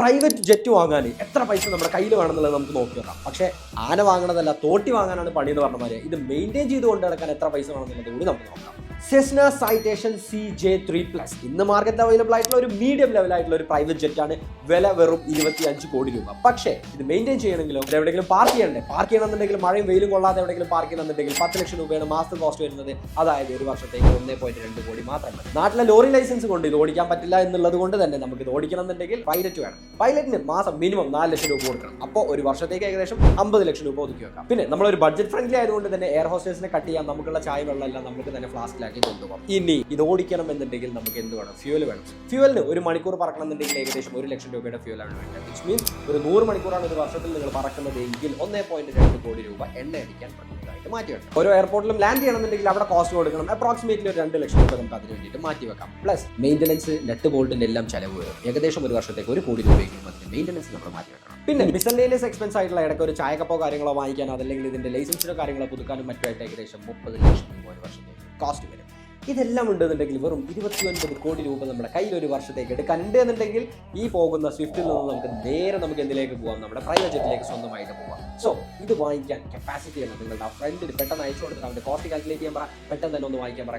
Private jet വാങ്ങാൻ എത്ര പൈസ നമ്മുടെ കയ്യിൽ വേണമെന്നുള്ളത് നമുക്ക് നോക്കി നോക്കാം. പക്ഷേ ആന വാങ്ങണതല്ല, തോട്ടി വാങ്ങാനാണ് പണി എന്ന് പറഞ്ഞ മാതിരി ഇത് മെയിൻറ്റെയിൻ ചെയ്ത് കൊണ്ട് നടക്കാൻ എത്ര പൈസ വേണമെന്നുള്ളത് കൂടി നമുക്ക് നോക്കാം. സെസ്ന സൈറ്റേഷൻ CJ3+, ഇന്ന് മാർക്കറ്റ് അവൈലബിൾ ആയിട്ടുള്ള ഒരു മീഡിയം ലെവലായിട്ടുള്ള ഒരു പ്രൈവറ്റ് ജെറ്റാണ്. വില വെറും 25 കോടി രൂപ. പക്ഷേ ഇത് മെയിൻറ്റെയിൻ ചെയ്യണമെങ്കിലോ എവിടെയെങ്കിലും പാർക്ക് ചെയ്യണമെന്നുണ്ടെങ്കിൽ മഴയും വെയിലും കൊള്ളാതെ എവിടെയെങ്കിലും പാർക്ക് ചെയ്യണമെന്നുണ്ടെങ്കിൽ 10 ലക്ഷം രൂപയാണ് മാസത്തെ കോസ്റ്റ് വരുന്നത്. അതായത് ഒരു വർഷത്തേക്ക് 1.2 കോടി മാത്രം മതി. നാട്ടിലെ ലോറി ലൈസൻസ് കൊണ്ട് ഇത് ഓടിക്കാൻ പറ്റില്ല എന്നുള്ളത് കൊണ്ട് തന്നെ നമുക്ക് ഇത് ഓടിക്കണം എന്നുണ്ടെങ്കിൽ പൈലറ്റ് വേണം. പൈലറ്റിന് മാസം മിനിമം 4 ലക്ഷം രൂപ കൊടുക്കണം. അപ്പോൾ ഒരു വർഷത്തേക്ക് ഏകദേശം 50 ലക്ഷം രൂപ ഒതുക്കി വെക്കാം. പിന്നെ നമ്മളൊരു ബഡ്ജറ്റ് ഫ്രണ്ട്ലി ആയതുകൊണ്ട് തന്നെ എയർ ഹോസ്റ്റേഴ്സിനെ കട്ട് ചെയ്യാൻ നമുക്കുള്ള ചായ വെള്ളം എല്ലാം നമുക്ക് തന്നെ ഫ്ലാസ്കിലാക്കി കൊണ്ടുപോകാം. ഇനി ഇത് ഓടിക്കണം എന്നുണ്ടെങ്കിൽ നമുക്ക് എന്ത് വേണം? ഫ്യൂവൽ വേണം. ഫ്യൂവലിന് ഒരു മണിക്കൂർ പറക്കണം എന്നുണ്ടെങ്കിൽ ഏകദേശം 1 ലക്ഷം രൂപയുടെ ഫ്യൂവലാണ് വേണ്ടത്. വിച്ച് മീൻസ് ഒരു 100 മണിക്കൂറാണ് ഒരു വർഷത്തിൽ നിങ്ങൾ പറക്കുന്നത് എങ്കിൽ 1.2 കോടി രൂപ എണ്ണ അടിക്കാൻ പറ്റുന്നതായിട്ട് മാറ്റി വെക്കാം. ഓരോ എയർപോർട്ടിലും ലാൻഡ് ചെയ്യണമെന്നുണ്ടെങ്കിൽ അവിടെ കോസ്റ്റ് കൊടുക്കണം. അപ്രോക്സിമേറ്റ്ലി ഒരു 2 ലക്ഷം രൂപ നമുക്ക് അതിന് വേണ്ടിയിട്ട് മാറ്റി വെക്കാം. പ്ലസ് മെയിൻ്റനൻസ്, നെറ്റ് ബോൾട്ടിന്റെ എല്ലാം ചെലവ് വരും. ഏകദേശം ഒരു വർഷത്തേക്ക് 1 കോടി രൂപയെങ്കിലും അതിന്റെ മെയിൻ്റനൻസ് നമ്മൾ മാറ്റി വെക്കണം. പിന്നെ മിസലേനിയസ് എക്സ്പെൻസ് ആയിട്ടുള്ള ഇടയ്ക്ക് ഒരു ചായക്കപ്പോ കാര്യങ്ങളോ വാങ്ങിക്കാൻ, അതല്ലെങ്കിൽ ഇതിന്റെ ലൈസൻസിനോ കാര്യങ്ങളോ പുതുക്കാനും മറ്റുമായിട്ട് ഏകദേശം 30 ലക്ഷം രൂപ ഒരു വർഷത്തേക്ക് കോസ്റ്റ് വരും. ഇതെല്ലാം ഉണ്ടെന്നുണ്ടെങ്കിൽ വെറും 29 കോടി രൂപ നമ്മുടെ കയ്യിൽ ഒരു വർഷത്തേക്ക് എടുക്കാനുണ്ട് എന്നുണ്ടെങ്കിൽ ഈ പോകുന്ന സ്വിഫ്റ്റിൽ നിന്ന് നമുക്ക് എന്തിലേക്ക് പോകാം? നമ്മുടെ പ്രൈവറ്റ് ജെറ്റിലേക്ക് സ്വന്തമായിട്ട് പോകാം. സോ ഇത് വാങ്ങിക്കാൻ കപ്പാസിറ്റി ആണ് നിങ്ങളുടെ ഫ്രണ്ടിന് പെട്ടെന്ന് അയച്ചു കൊടുത്തിട്ട് അവന്റെ കോസ്റ്റ് കാൽക്കുലേറ്റ് ചെയ്യാൻ പറ, പെട്ടെന്ന് തന്നെ ഒന്ന് വാങ്ങിക്കാൻ പറ.